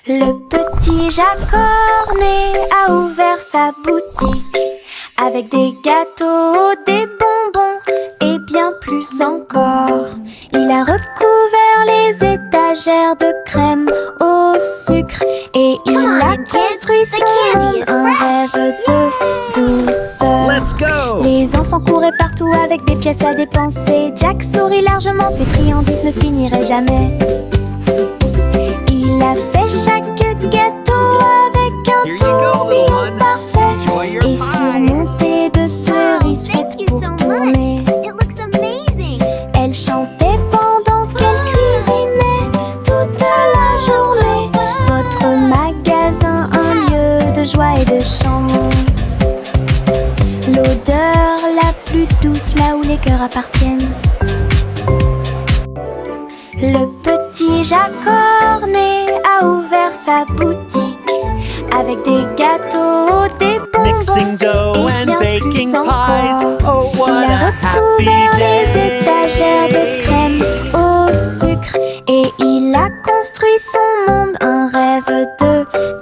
Le petit Jacques Cornet a ouvert sa boutique avec des gâteaux, des bonbons et bien plus encore. Il a recouvert les étagères de crème au sucre et il a construit son monde, un rêve de douceur. Let's go! Les enfants couraient partout avec des pièces à dépenser. Jack sourit largement, ses friandises ne finiraient jamais. Il a fait chaque gâteau avec un tourbillon parfait et surmonté de cerises faites pour tourner. Elle chantait pendant qu'elle cuisinait toute la journée. Votre magasin, un lieu de joie et de chant. L'odeur la plus douce là où les cœurs appartiennent. Le petit Jacques Cornet a ouvert sa boutique avec des gâteaux, des Mixing dough bonbons et and bien baking plus pies. encore. Oh, what Il a a happy recouvert les day! étagères de crème au sucre et il a construit son monde, un rêve de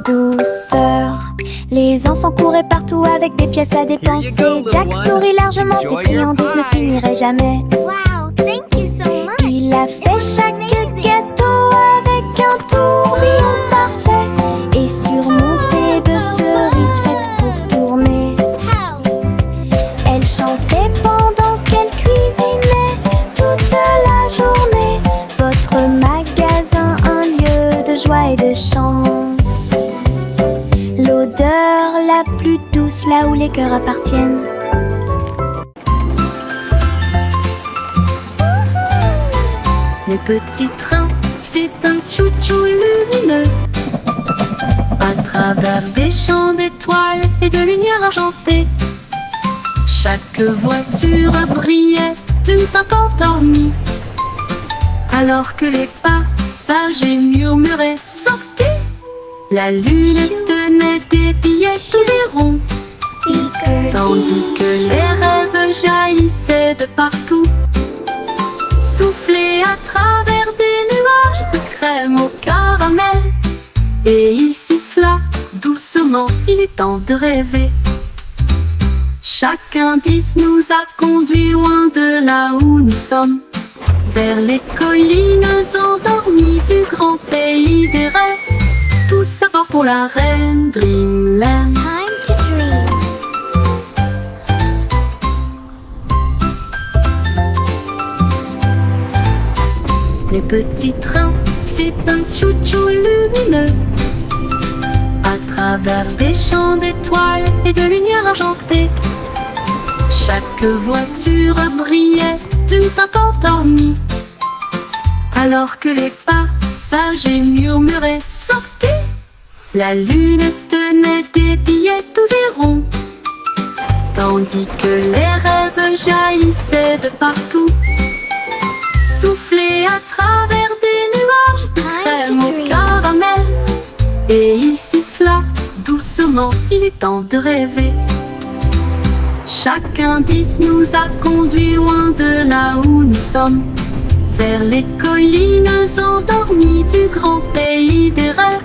douceur. Les enfants couraient partout avec des pièces à dépenser. little Jack one. sourit largement, ses Enjoy your friandises ne pie. finiraient jamais. Wow, thank you so much. Il a fait chaque gâteau avec un tourbillon parfait et surmonté de cerises faites pour tourner. How? Elle chantait pendant qu'elle cuisinait toute la journée. Votre magasin, un lieu de joie et de chant. L'odeur la plus douce là où les cœurs appartiennent. Le petit train fait un chou-chou lumineux à travers des champs d'étoiles et de lumière argentée. Chaque voiture brillait tout encore dormie, alors que les passagers murmuraient « Sortez !» La lune tenait des billets tous et ronds, tandis que les rêves jaillissaient de partout, soufflés à travers des nuages de crème au caramel. Et il siffla doucement, il est temps de rêver. Chaque indice nous a conduits loin de là où nous sommes, vers les collines endormies du grand pays des rêves. Tous à bord pour la reine Dreamland. Time to dream. Le petit train fait un chou-chou lumineux à travers des champs d'étoiles et de lumière argentée. Chaque voiture brillait tout encore dormie, alors que les passagers murmuraient « Sortez !» La lune tenait des billets tous et ronds, tandis que les rêves jaillissaient de partout, soufflés à travers des nuages de crème au caramel. Et il siffla doucement, il est temps de rêver. Chaque indice nous a conduits loin de là où nous sommes, vers les collines endormies du grand pays des rêves.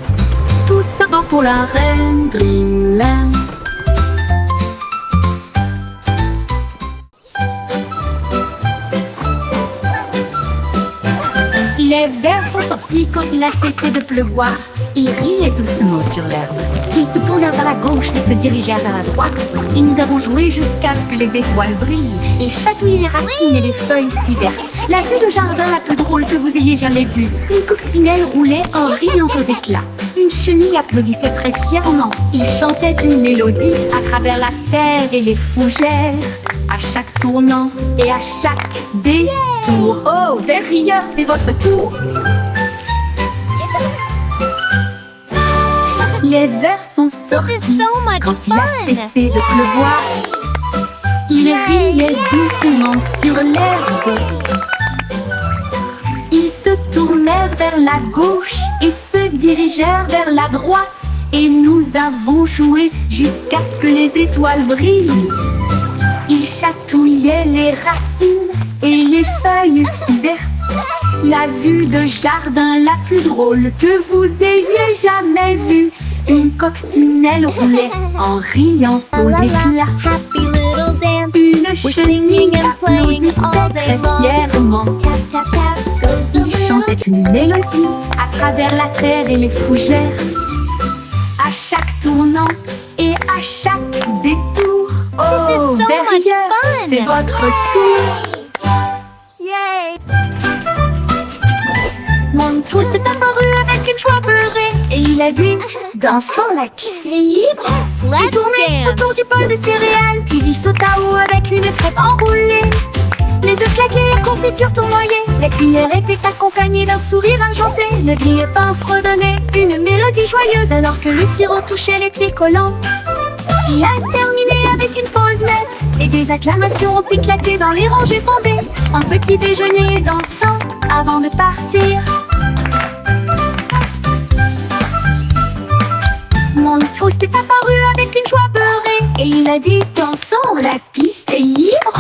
Tous à bord pour la reine Dreamland. Les vers sont sortis quand il a cessé de pleuvoir. Ils riaient doucement sur l'herbe. Ils se tournèrent vers la gauche et se dirigèrent vers la droite. Et nous avons joué jusqu'à ce que les étoiles brillent. Ils chatouillaient les racines et les feuilles si vertes. La vue de jardin la plus drôle que vous ayez jamais vue. Une coccinelle roulait en riant aux éclats. Une chenille applaudissait très fièrement. Ils chantaient une mélodie à travers la terre et les fougères. À chaque tournant et à chaque détour. Oh, vers rieur, c'est votre tour. Les vers sont sortis This is so much quand il a fun. cessé de pleuvoir. Ils riaient doucement sur l'herbe. Ils se tournèrent vers la gauche et se dirigèrent vers la droite. Et nous avons joué jusqu'à ce que les étoiles brillent. Ils chatouillaient les racines et les feuilles si vertes. La vue de jardin la plus drôle que vous ayez jamais jamais vu. Une coccinelle roulait en riant La aux la la, éclats. happy little dance. Une We're chenille singing and playing all applaudissait day très long. fièrement. Tap, tap, tap goes the Il little chantait une mélodie à travers la terre et les fougères. À chaque tournant et à chaque détour. This is Oh, so much derrière, fun. c'est votre tour. Yay! Montrose est apparu avec une joie beurrée et il a dit, dansons la piste est libre. Il Let's tournait dance. autour du bol de céréales, puis il sauta haut avec une crêpe enroulée. Les œufs claqués, la confiture tournoyée, la cuillère était accompagnée d'un sourire argenté. Le grille-pain fredonnait une mélodie joyeuse alors que le sirop touchait les pieds collants. Il a terminé avec une pause nette et des acclamations ont éclaté dans les rangées bombées. Un petit déjeuner dansant avant de partir. Montrose est apparu avec une joie beurrée et il a dit, dansons, la piste est libre.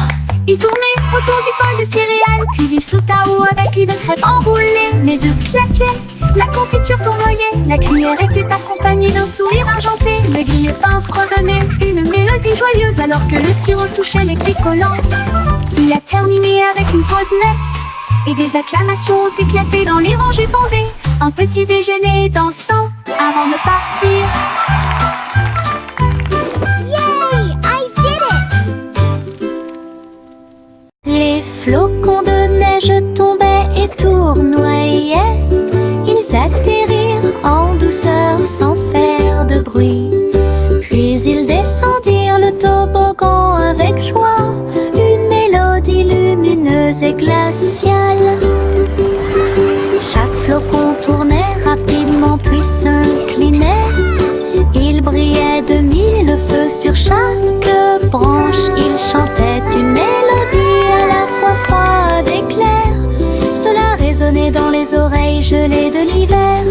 Il tournait autour du bol de céréales, puis il sauta haut avec une crêpe enroulée. Les œufs claquaient, la confiture tournoyait, la cuillère était accompagnée d'un sourire argenté. Le grille-pain fredonnait une mélodie joyeuse alors que le sirop touchait les pieds collants. Il a terminé avec une pause nette et des acclamations ont éclaté dans les rangées bondées. Un petit déjeuner dansant avant de partir. Yay! I did it! Les flocons de neige tombaient et tournoyaient. Ils atterrirent en douceur sans faire de bruit. Puis ils descendirent le toboggan avec joie. Une mélodie lumineuse et glaciale. Chaque flocon tournait rapidement puis s'inclinait. Il brillait de mille feux sur chaque branche. Il chantait une mélodie à la fois froide et claire. Cela résonnait dans les oreilles gelées de l'hiver.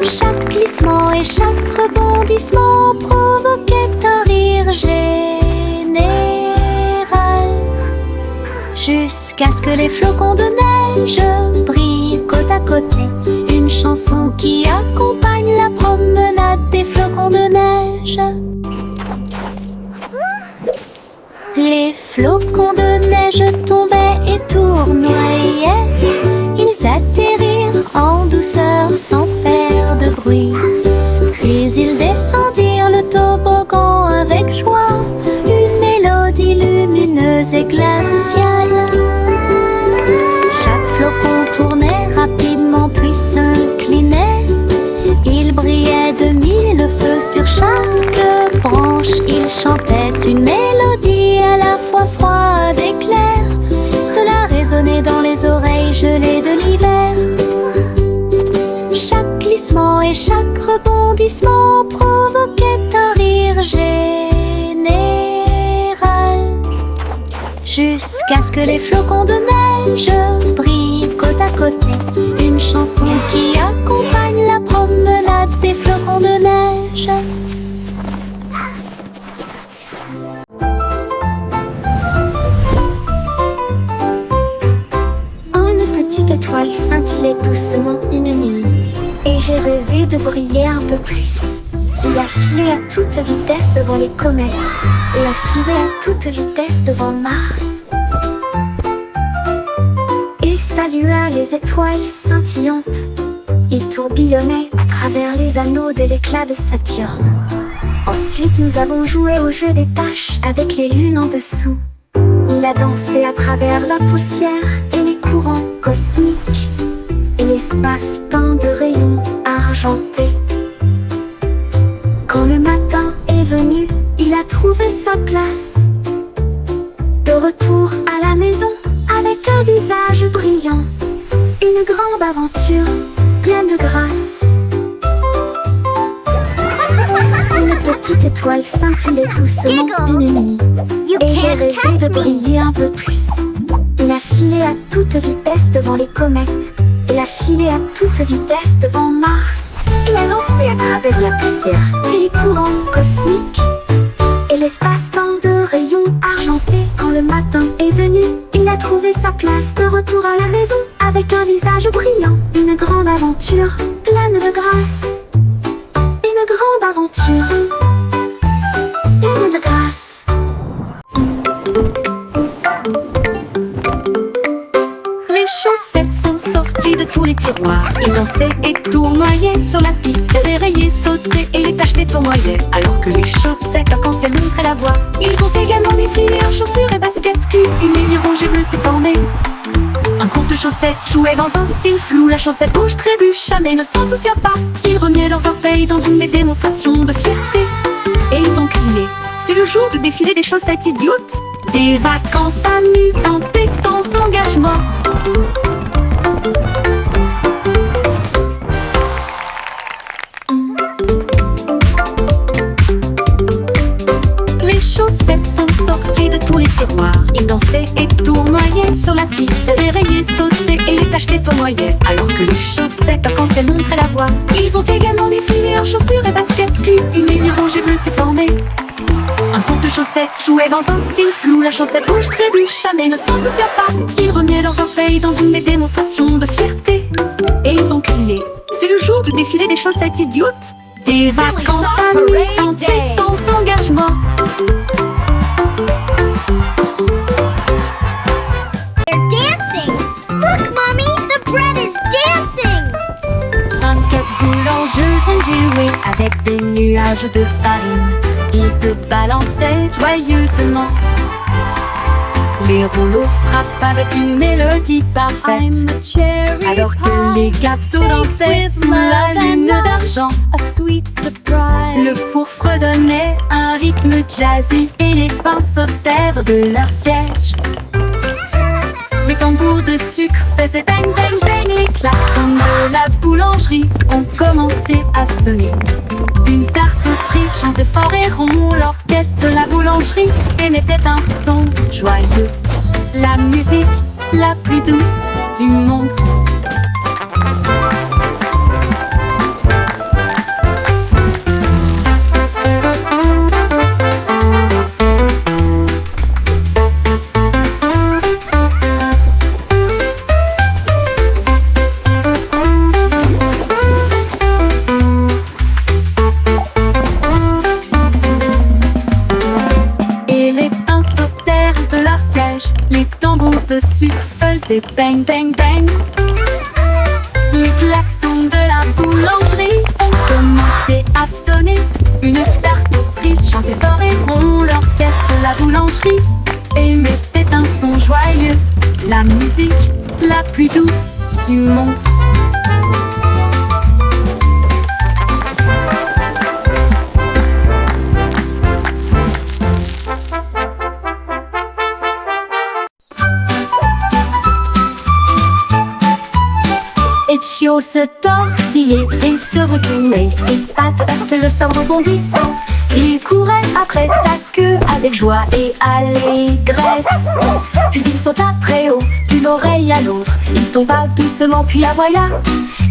Chaque glissement et chaque rebondissement provoquait un rire général. Jusqu'à ce que les flocons de neige brillent côte à côté. Une chanson qui accompagne la promenade des flocons de neige. Les flocons de neige tombaient et tournoyaient. Ils atterrirent en douceur sans faire de bruit. Puis ils descendirent le toboggan avec joie. Une mélodie lumineuse et glaciale. Chaque flocon tournait rapidement puis s'inclinait. Il brillait de mille feux sur chaque branche. Il chantait une mélodie à la fois froide et claire. Cela résonnait dans les oreilles gelées de l'hiver. Chaque glissement et chaque rebondissement provoquait un rire général. Jusqu'à ce que les flocons de neige brillent côte à côté. Une chanson qui accompagne la promenade des flocons de neige. Une petite étoile scintillait doucement une nuit, et j'ai rêvé de briller un peu plus. Il a filé à toute vitesse devant les comètes, et a filé à toute vitesse devant Mars. Et salua les étoiles scintillantes. Il tourbillonnait à travers les anneaux de l'éclat de Saturne. Ensuite nous avons joué au jeu des taches avec les lunes en dessous. Il a dansé à travers la poussière et les courants cosmiques, et l'espace peint de rayons argentés. Quand le matin est venu, il a trouvé sa place. De retour à la maison, avec un visage brillant. Une grande aventure, pleine de grâce. Une petite étoile scintillait doucement une nuit, You et j'ai can't rêvé de catch me! briller un peu plus. Il a filé à toute vitesse devant les comètes. Il a filé à toute vitesse devant Mars. Il a dansé à travers la poussière et les courants cosmiques, et l'espace peint de rayons argentés. Quand le matin est venu, il a trouvé sa place. De retour à la maison, avec un visage brillant. Une grande aventure, pleine de grâce. dansait et tournoyait sur la piste, déraillait, sautait et les tâches tournoyaient. Alors que les chaussettes arc-en-ciel montraient la voie. Ils ont également défilé en chaussures et baskets culs. Une ligne rouge et bleue s'est formée. Un groupe de chaussettes jouait dans un style flou. La chaussette rouge trébucha mais ne s'en soucia pas. Ils remuaient leurs orteils dans une démonstration de fierté. Et ils ont crié: c'est le jour du défilé des chaussettes idiotes. Des vacances amusantes et sans engagement. Les chaussettes sont sorties de tous les tiroirs. Ils dansaient et tournoyaient sur la piste, dérayaient, sautaient et les tâches tournoyaient. Alors que les chaussettes arc-en-ciel montraient la voie. Ils ont également défilé en chaussures et baskets culs. Une ligne rouge et bleue s'est formée. Un groupe de chaussettes jouait dans un style flou. La chaussette rouge trébucha mais ne s'en soucia pas. Ils remuaient leurs orteils dans une démonstration de fierté. Et ils ont crié: c'est le jour du défilé des chaussettes idiotes. Des vacances amusantes et sans engagement. They're dancing! Look, Mommy! The bread is dancing! 24 boulangeuses ont joué avec des nuages de farine. Ils se balançaient joyeusement. Les rouleaux frappent avec une mélodie parfaite. Alors que les gâteaux dansaient sous la lune d'argent. Le four fredonnait un rythme jazzy et les pains sautèrent de leur siège. Les tambours de sucre faisaient bang bang bang. Les klaxons de la boulangerie ont commencé à sonner. Une tarte aux cerises chantait fort et rond. L'orchestre de la boulangerie émettait un son joyeux. La musique la plus douce du monde. Les tambours de sucre faisaient bang bang bang. Les klaxons de la boulangerie ont commencé à sonner. Une tarte aux cerises chantait fort et rond. L'orchestre de la boulangerie émettait un son joyeux. La musique la plus douce du monde. Etchio se tortillait et se retournait, ses pattes heurtaient le sol rebondissant. Il courait après sa queue avec joie et allégresse. Puis il sauta très haut, d'une oreille à l'autre. Il tomba doucement puis aboya.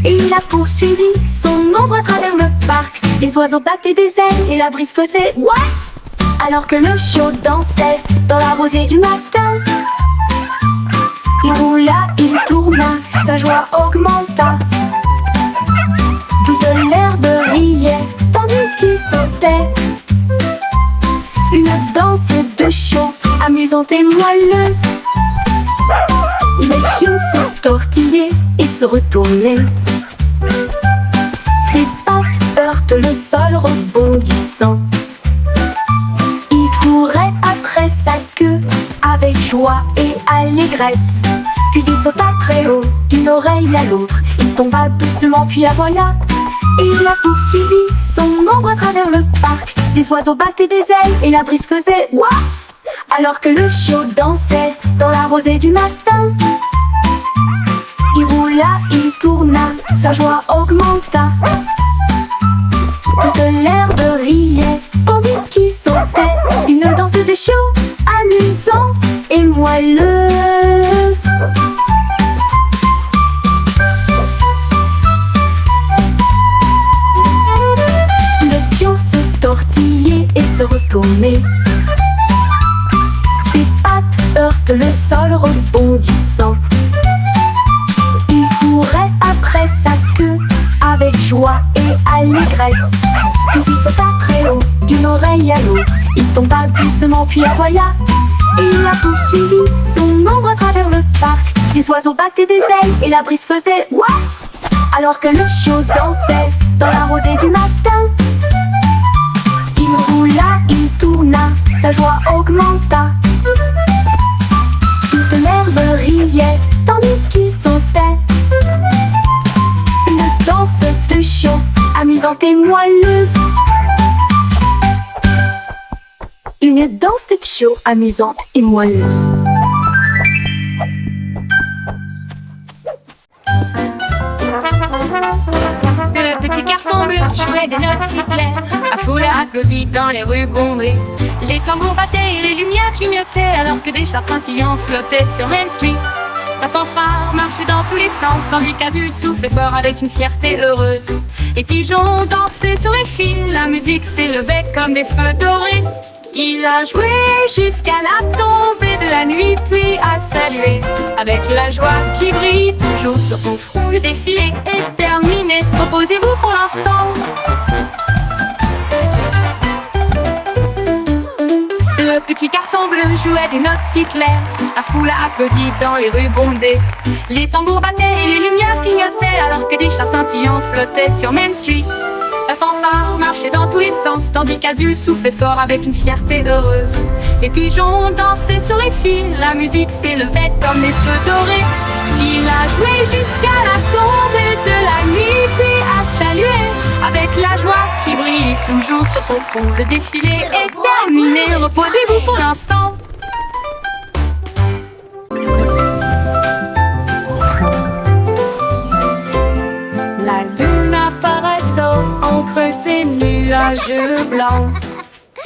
Et il a poursuivi son ombre à travers le parc. Les oiseaux battaient des ailes et la brise faisait ouaf. Alors que le chiot dansait dans la rosée du matin. Il roula, il tourna, sa joie augmenta. Toute l'herbe riait, tandis qu'il sautait. Une danse de chiot, amusante et moelleuse. Les chiots se tortillaient et se retournaient. Ses pattes heurtent le sol rebondissant. Il courait après sa queue avec joie et allégresse. Puis il sauta très haut, d'une oreille à l'autre. Il tomba doucement puis aboya. Et il a poursuivi son ombre à travers le parc. Les oiseaux battaient des ailes et la brise faisait ouaf. Alors que le chiot dansait dans la rosée du matin. Il roula, il tourna, sa joie augmenta. Toute l'herbe riait, tandis qu'il sautait. Une danse de chiot, amusante et moelleuse. Le pion se tortillait et se retournait. Ses pattes heurtent le sol rebondissant. Il courait après sa queue avec joie et allégresse. Puis il sauta très haut, d'une oreille à l'autre. Il tomba doucement puis aboya. Et il a poursuivi son ombre à travers le parc. Les oiseaux battaient des ailes et la brise faisait ouaf. alors que le chiot dansait dans la rosée du matin. Il roula, il tourna, sa joie augmenta. Toute l'herbe riait, tandis qu'il sautait. Une danse de chiot, amusante et moelleuse. Une danse de chiot, amusante et moelleuse. Le petit garçon bleu jouait des notes si claires. La foule applaudit dans les rues bondées. Les tambours battaient et les lumières clignotaient, alors que des chars scintillants flottaient sur Main Street. La fanfare marchait dans tous les sens, tandis qu'Azul soufflait fort avec une fierté heureuse. Les pigeons dansaient sur les fils, la musique s'élevait comme des feux dorés. Il a joué jusqu'à la tombée de la nuit, puis a salué avec la joie qui brille toujours sur son front. Le défilé est terminé, reposez-vous pour l'instant. Le petit garçon bleu jouait des notes si claires. La foule a applaudi dans les rues bondées. Les tambours battaient et les lumières clignotaient, alors que des chars scintillants flottaient sur Main Street. La fanfare marchait dans tous les sens, tandis qu'Azul soufflait fort avec une fierté heureuse. Les pigeons dansaient sur les fils, la musique s'élevait comme des feux dorés. Il a joué jusqu'à la tombée de la nuit, puis a salué avec la joie qui brille toujours sur son front. Le défilé est terminé, reposez-vous pour l'instant. La lune apparaissant entre ces nuages blancs,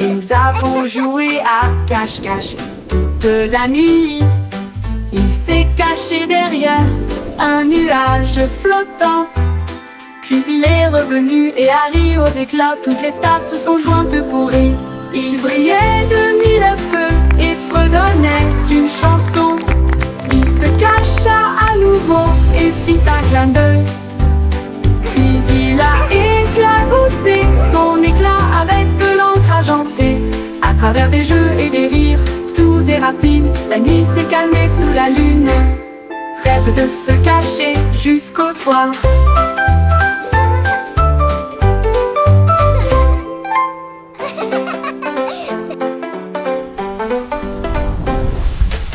et nous avons joué à cache-cache toute la nuit. Il s'est caché derrière un nuage flottant, puis il est revenu et a ri aux éclats. Toutes les stars se sont jointes pour rire. Il brillait de mille feux et fredonnait une chanson. Il se cacha à nouveau et fit un clin d'œil. Puis il a éclaboussé son éclat avec de l'encre argentée. À travers des jeux et des rires doux et rapides, la nuit s'est calmée sous la lune. Rêve de se cacher jusqu'au soir.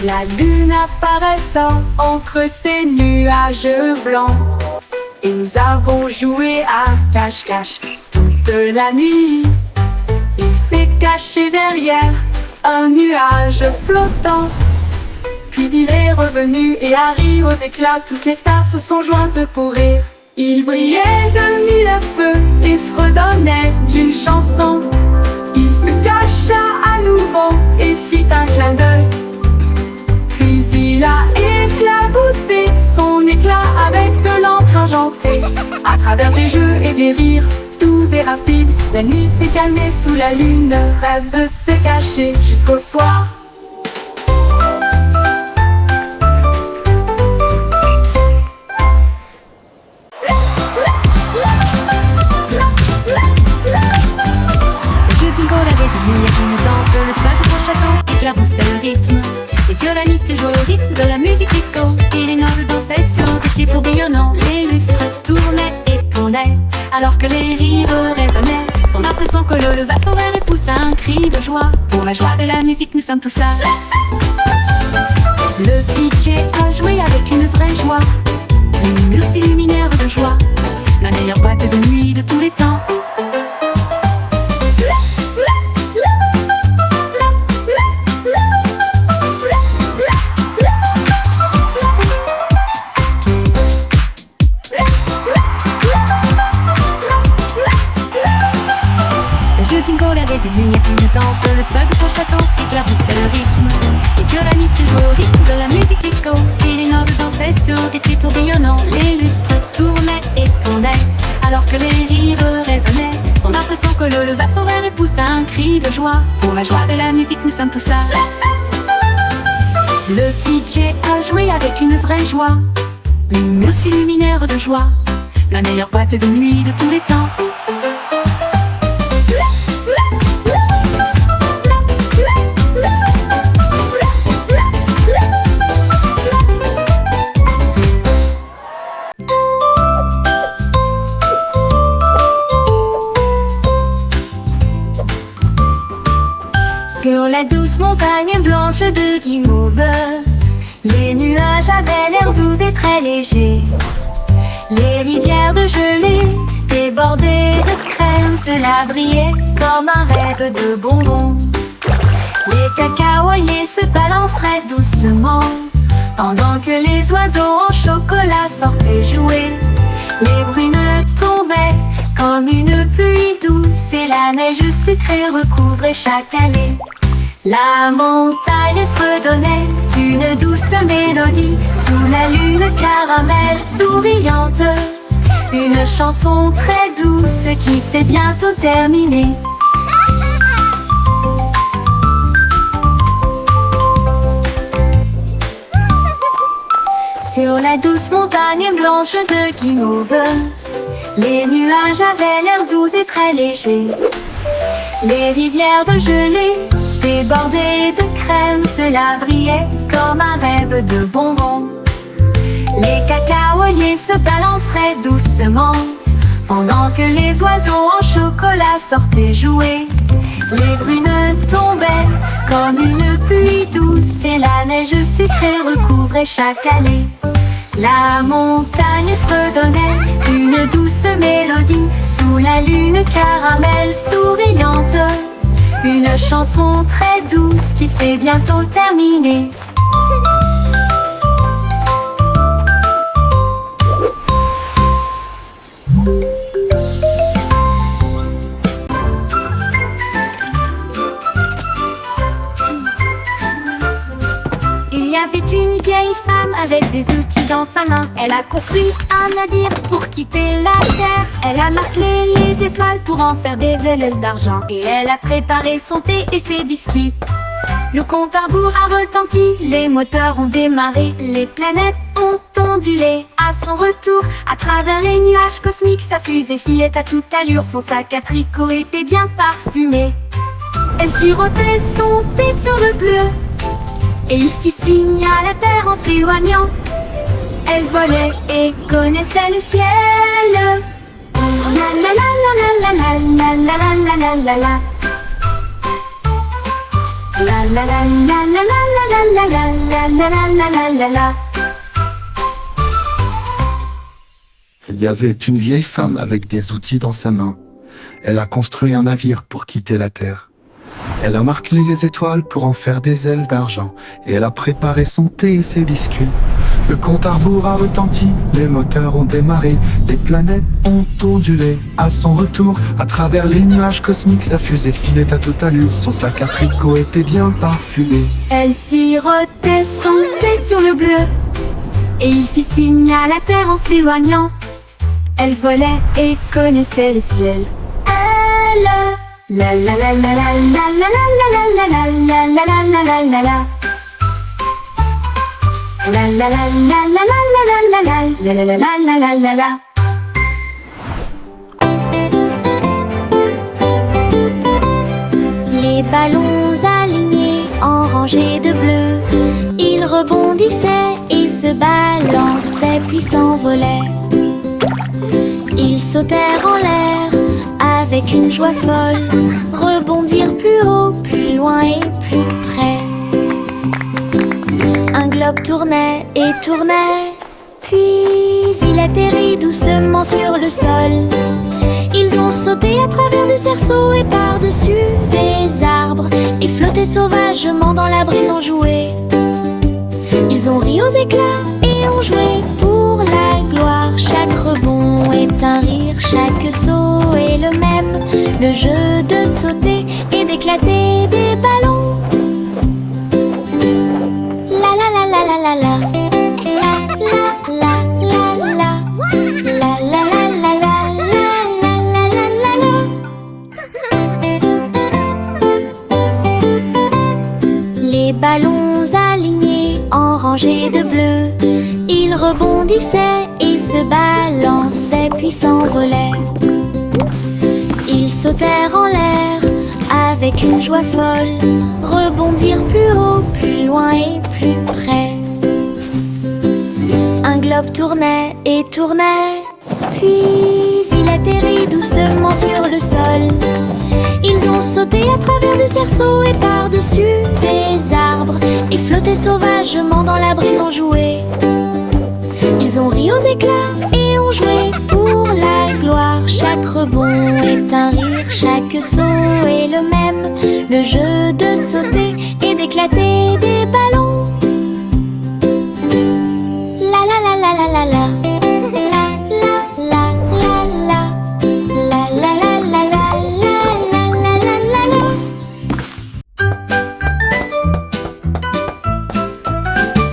La lune apparaissant entre ces nuages blancs, et nous avons joué à cache-cache toute la nuit. Il s'est caché derrière un nuage flottant, puis il est revenu et a ri aux éclats. Toutes les stars se sont jointes pour rire. Il brillait de mille feux et fredonnait d'une chanson. Il se cacha à nouveau et fit un clin d'œil. Puis il a éclaboussé son éclat avec de l'encre argentée. À travers des jeux et des rires doux et rapides, la nuit s'est calmée sous la lune. Rêve de se cacher jusqu'au soir. Le bingo avait des lumières clignotantes, le sol de son château éclaboussait le rythme. Les violonistes jouaient au rythme de la musique disco, et les nobles dansaient sur des pieds tourbillonnants. Les lustres tournaient et tournaient, alors que les rires résonnaient. Son impression que l'eau leva son verre et poussa un cri de joie. Pour la joie de la musique, nous sommes tous là. Le DJ a joué avec une vraie joie, une muse luminaire de joie, la meilleure boîte de nuit de tous les temps. Des lumières clignotantes, le sol de son château éclaboussait le rythme. Les violonistes jouaient au rythme de la musique disco, et les nobles dansaient sur des pieds tourbillonnants. Les lustres tournaient et tournaient, alors que les rires résonnaient. Son impression que l'eau leva son verre et poussa un cri de joie. Pour la joie de la musique, nous sommes tous là. Le DJ a joué avec une vraie joie, une muse luminaire de joie, la meilleure boîte de nuit de tous les temps. la douce montagne blanche de guimauve, les nuages avaient l'air doux et très légers. Les rivières de gelée débordées de crème, cela brillait comme un rêve de bonbons. Les cacaoyers se balanceraient doucement pendant que les oiseaux en chocolat sortaient jouer. Les brunes tombaient comme une pluie douce et la neige sucrée recouvrait chaque allée. La montagne fredonnait une douce mélodie sous la lune caramel souriante. Une chanson très douce qui s'est bientôt terminée. Sur la douce montagne blanche de guimauve, les nuages avaient l'air doux et très légers. Les rivières de gelée débordées de crème, cela brillait comme un rêve de bonbons. Les cacaoyers se balanceraient doucement pendant que les oiseaux en chocolat sortaient jouer. Les brunes tombaient comme une pluie douce et la neige sucrée recouvrait chaque allée. La montagne fredonnait une douce mélodie sous la lune caramel souriante. Une chanson très douce qui s'est bientôt terminée. Il y avait une vieille femme avec des outils dans sa main. Elle a construit un navire pour quitter la terre. Elle a marqué les étoiles pour en faire des ailes d'argent. Et elle a préparé son thé et ses biscuits. Le compte à rebours a retenti, les moteurs ont démarré. Les planètes ont ondulé à son retour. À travers les nuages cosmiques, sa fusée filait à toute allure. Son sac à tricot était bien parfumé. Elle sirotait son thé sur le bleu et il fit signe à la terre en s'éloignant. Elle volait et connaissait le ciel. La la la la la la la la la la la la. La la la la la la la la la la la la la la. Il y avait une vieille femme avec des outils dans sa main. Elle a construit un navire pour quitter la terre. Elle a marqué les étoiles pour en faire des ailes d'argent. Et elle a préparé son thé et ses biscuits. Le compte à rebours a retenti, les moteurs ont démarré. Les planètes ont ondulé à son retour. À travers les nuages cosmiques, sa fusée filait à toute allure. Son sac à tricot était bien parfumé. Elle sirotait son thé sur le bleu et il fit signe à la terre en s'éloignant. Elle volait et connaissait le ciel. Elle la la la la la la la la la la la la la la la la la. La la la la la la la la la la la la la la la. Les ballons alignés en rangées de bleu, ils rebondissaient et se balançaient puis s'envolaient. Ils sautèrent en l'air avec une joie folle, rebondirent plus haut, plus loin et plus près. Un globe tournait et tournait, puis il atterrit doucement sur le sol. Ils ont sauté à travers des cerceaux et par-dessus des arbres et flotté sauvagement dans la brise en jouet. Ils ont ri aux éclats et ont joué pour la gloire. Chaque rebond est un rire, chaque saut est le même. Le jeu de sauter et d'éclater des ballons. La la la la la la la. La la la la la. La la la la la la la la la la. Les ballons alignés en rangées de bleu, ils rebondissaient et se balançaient puis s'envolaient. Ils sautèrent en l'air avec une joie folle, rebondirent plus haut, plus loin et plus près. Un globe tournait et tournait, puis il atterrit doucement sur le sol. Ils ont sauter à travers des cerceaux et par-dessus des arbres, et flotter sauvagement dans la brise en jouet. Ils ont ri aux éclats et ont joué pour la gloire. Chaque rebond est un rire, chaque saut est le même. Le jeu de sauter et d'éclater des ballons. La la la la la la la.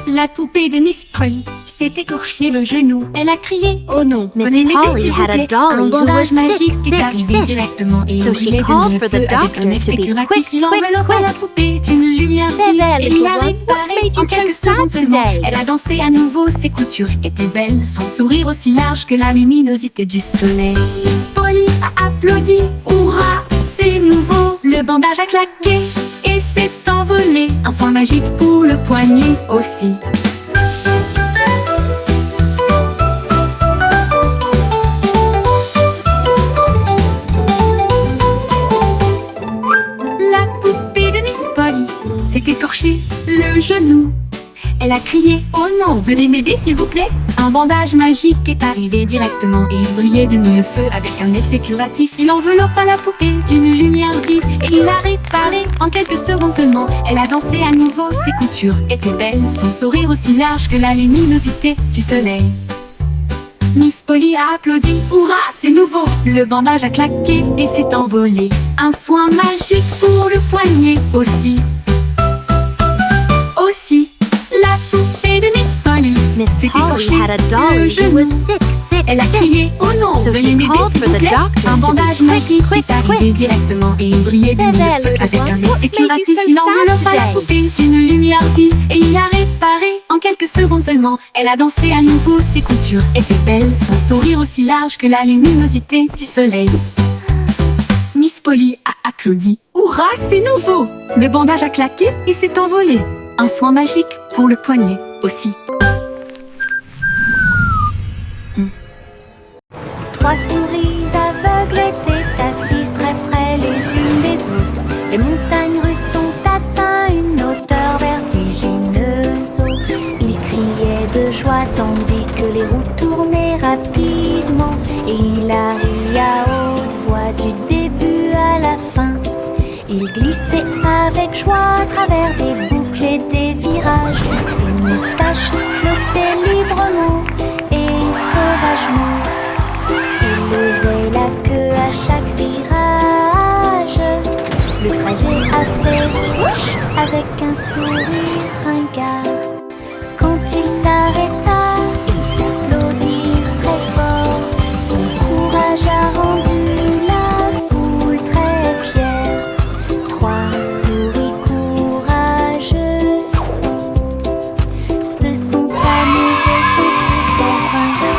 La poupée de Miss Polly s'est écorché le genou. Elle a crié Oh non, Venez Miss m'aider, Polly s'il vous had a plaît. dolly Un who bandage was magique sick, est sick, arrivé sick. directement et So au she gilet de called le for feu the avec doctor un effet to be curatif. quick, Il enveloppa quick, la poupée d'une lumière vive There, et little la one, réparé what's made you en so quelques sad secondes seulement. today? Elle a dansé à nouveau, ses coutures étaient belles, son sourire aussi large que la luminosité du soleil. Miss Polly a applaudi, hurrah, c'est nouveau. Le bandage a claqué et s'est envolé. Un soin magique pour le poignet aussi. S'est écorché le genou. Elle a crié oh non, venez m'aider s'il vous plaît. Un bandage magique est arrivé directement et il brillait de mille feux avec un effet curatif. Il enveloppa la poupée d'une lumière vive et il l'a réparée en quelques secondes seulement. Elle a dansé à nouveau, ses coutures étaient belles, son sourire aussi large que la luminosité du soleil. Miss Polly a applaudi, hurrah, c'est nouveau. Le bandage a claqué et s'est envolé. Un soin magique pour le poignet aussi. La poupée de Miss Polly s'est écorché Polly had a le dolly who genou. was sick, sick, Elle a sick. crié oh non, So venez she m'aider called s'il for vous the plaît. doctor Un to be bandage quick, magique quick, est arrivé directement et il brillait de There, mille there, feux little avec one, un what's effet made you curatif. so Il sad enveloppa la today? poupée d'une lumière vive et il l'a réparée en quelques secondes seulement. Elle a dansé à nouveau, ses coutures étaient belles, son sourire aussi large que la luminosité du soleil. Miss Polly a applaudi, hurrah, c'est nouveau. Le bandage a claqué et s'est envolé. Un soin magique pour le poignet aussi. Trois souris aveugles étaient assises très près les unes des autres. Les montagnes russes ont atteint une hauteur vertigineuse. Ils criaient de joie tandis que les roues tournaient rapidement. Et il a ri à haute voix du début à la fin. Il glissait avec joie à travers des boucles et des virages. Ses moustaches flottaient librement et sauvagement. Il levait la queue à chaque virage. Le trajet a fait whoosh avec un sourire ringard. Quand il s'arrêta, il applaudit très fort. Son courage a rendu la foule très fière. Trois souris courageuses se sont amusées sans se faire vaincre.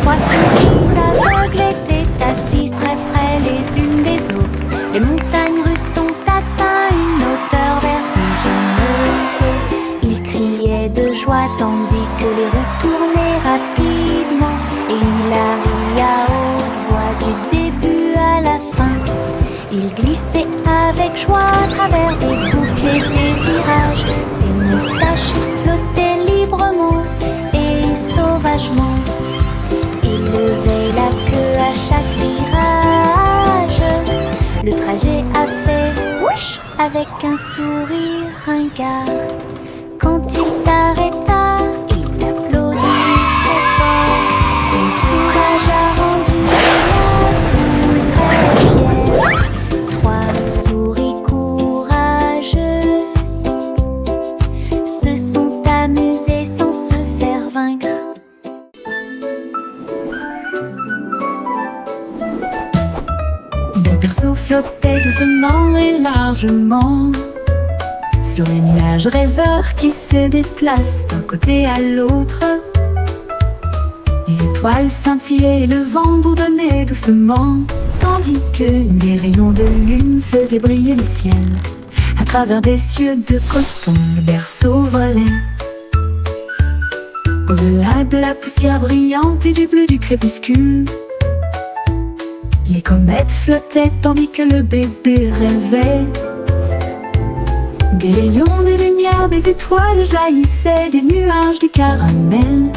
Trois souris aveugles étaient assises très près les unes des autres. Les montagnes russes ont atteint une hauteur vertigineuse. Ils criaient de joie tandis que les roues tournaient rapidement. Et il a ri à haute voix du début à la fin. Il glissait avec joie à travers des boucles et des virages. Ses moustaches flottaient librement et sauvagement. Il levait la queue à chaque virage. Le trajet a fait whoosh avec un sourire ringard. Quand il s'arrêta, il applaudit très fort. Son courage a rendu la foule très fière. Trois souris courageuses se sont amusées sans se faire vaincre. Le berceau flottait doucement et largement sur les nuages rêveurs qui se déplacent d'un côté à l'autre. Les étoiles scintillaient et le vent bourdonnait doucement, tandis que les rayons de lune faisaient briller le ciel. À travers des cieux de coton, le berceau volait. Au-delà de la poussière brillante et du bleu du crépuscule, Les comètes flottaient tandis que le bébé rêvait. Des rayons de lumière, des étoiles jaillissaient, des nuages de caramel.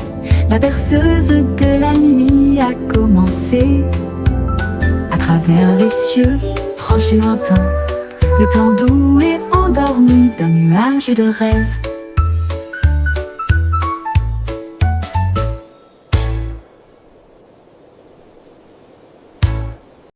La berceuse de la nuit a commencé. À travers les cieux, proches et lointains, le plan doux est endormi d'un nuage de rêve.